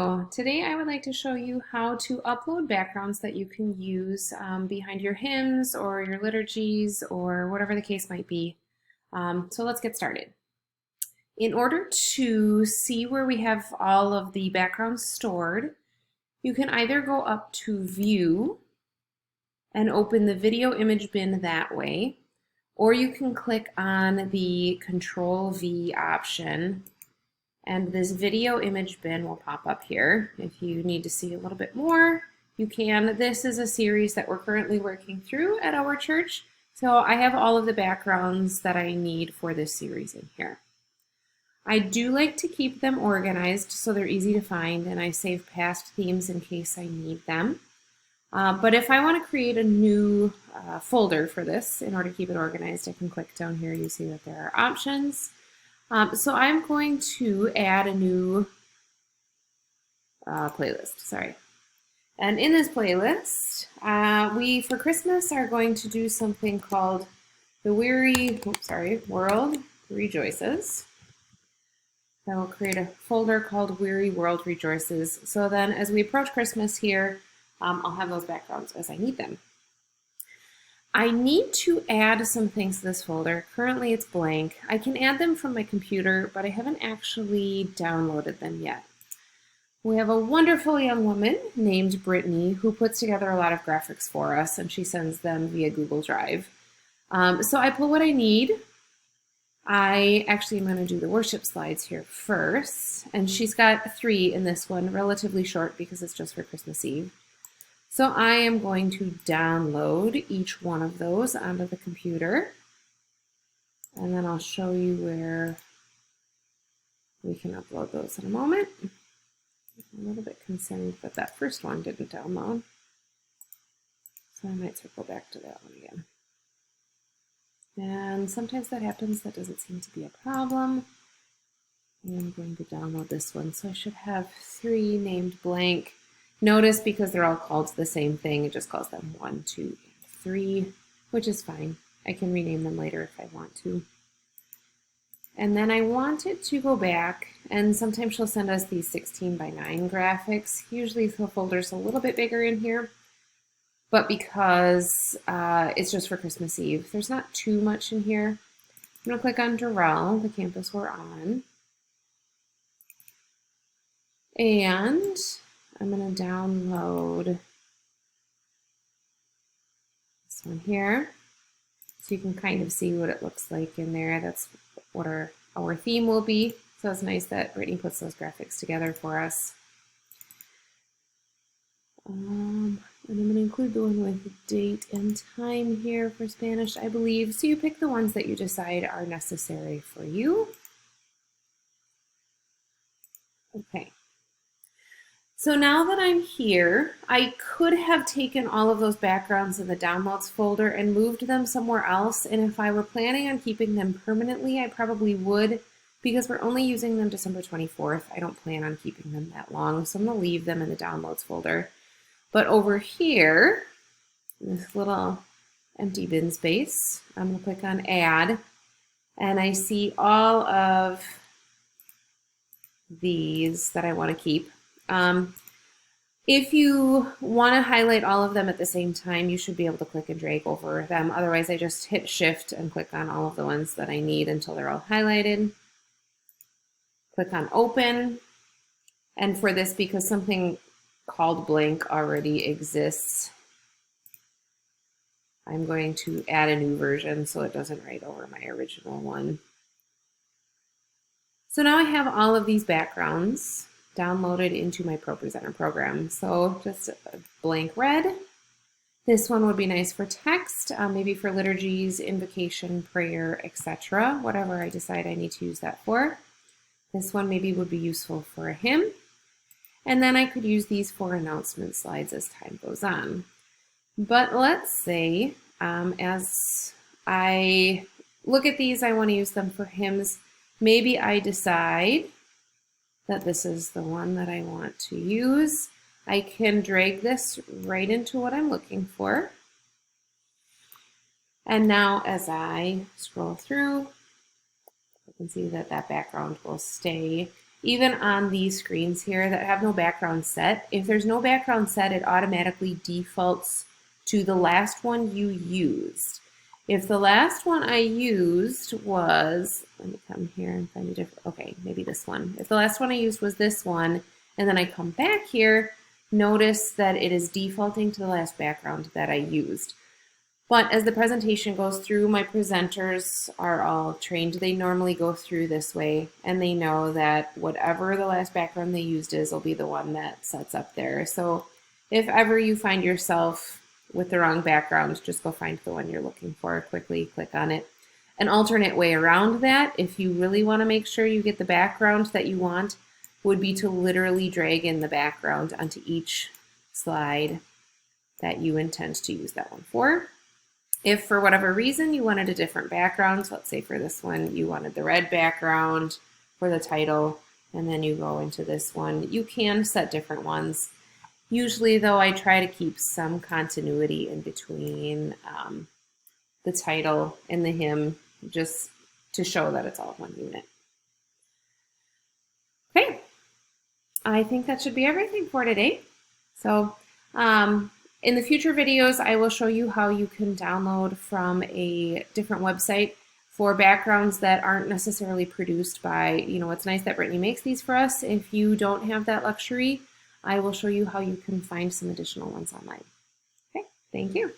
Hello, today I would like to show you how to upload backgrounds that you can use behind your hymns or your liturgies or whatever the case might be. So let's get started. In order to see where we have all of the backgrounds stored, you can either go up to View and open the video image bin that way, or you can click on the Control V option and this video image bin will pop up here. If you need to see a little bit more, you can. This is a series that we're currently working through at our church. So I have all of the backgrounds that I need for this series in here. I do like to keep them organized so they're easy to find, and I save past themes in case I need them. But if I want to create a new folder for this in order to keep it organized, I can click down here. You see that there are options. So I'm going to add a new playlist, sorry. And in this playlist, we for Christmas are going to do something called the World Rejoices. I will create a folder called Weary World Rejoices. So then as we approach Christmas here, I'll have those backgrounds as I need them. I need to add some things to this folder. Currently it's blank. I can add them from my computer, but I haven't actually downloaded them yet. We have a wonderful young woman named Brittany who puts together a lot of graphics for us, and she sends them via Google Drive. So I pull what I need. I actually am going to do the worship slides here first, and she's got 3 in this one, relatively short because it's just for Christmas Eve. So I am going to download each one of those onto the computer, and then I'll show you where we can upload those in a moment. I'm a little bit concerned that that first one didn't download, so I might circle back to that one again. And sometimes that happens. That doesn't seem to be a problem. I'm going to download this one, so I should have 3 named blank. Notice because they're all called the same thing, it just calls them 1, 2, and 3, which is fine. I can rename them later if I want to. And then I want it to go back, and sometimes she'll send us these 16:9 graphics. Usually the folder's a little bit bigger in here, but because it's just for Christmas Eve, there's not too much in here. I'm going to click on Doral, the campus we're on, and I'm going to download this one here so you can kind of see what it looks like in there. That's what our theme will be. So it's nice that Brittany puts those graphics together for us. And I'm going to include the one with the date and time here for Spanish, I believe. So you pick the ones that you decide are necessary for you. Okay. So now that I'm here, I could have taken all of those backgrounds in the downloads folder and moved them somewhere else. And if I were planning on keeping them permanently, I probably would, because we're only using them December 24th. I don't plan on keeping them that long, so I'm going to leave them in the downloads folder. But over here, in this little empty bin space, I'm going to click on Add, and I see all of these that I want to keep. If you want to highlight all of them at the same time, you should be able to click and drag over them. Otherwise, I just hit Shift and click on all of the ones that I need until they're all highlighted. Click on Open. And for this, because something called blank already exists, I'm going to add a new version so it doesn't write over my original one. So now I have all of these backgrounds downloaded into my ProPresenter program. So just a blank red. This one would be nice for text, maybe for liturgies, invocation, prayer, etc. Whatever I decide I need to use that for. This one maybe would be useful for a hymn. And then I could use these for announcement slides as time goes on. But let's say as I look at these, I want to use them for hymns. Maybe I decide that this is the one that I want to use. I can drag this right into what I'm looking for. And now as I scroll through, you can see that that background will stay even on these screens here that have no background set, if there's no background set, it automatically defaults to the last one you used. If the last one I used was, let me come here and find a different, okay, maybe this one. If the last one I used was this one, and then I come back here, notice that it is defaulting to the last background that I used. But as the presentation goes through, my presenters are all trained. They normally go through this way, and they know that whatever the last background they used is will be the one that sets up there. So if ever you find yourself with the wrong background, just go find the one you're looking for, quickly click on it. An alternate way around that, if you really want to make sure you get the background that you want, would be to literally drag in the background onto each slide that you intend to use that one for. If for whatever reason you wanted a different background, so let's say for this one you wanted the red background for the title, and then you go into this one, you can set different ones. Usually though, I try to keep some continuity in between the title and the hymn, just to show that it's all one unit. Okay, I think that should be everything for today. So in the future videos, I will show you how you can download from a different website for backgrounds that aren't necessarily produced by, it's nice that Brittany makes these for us. If you don't have that luxury, I will show you how you can find some additional ones online. Okay, thank you.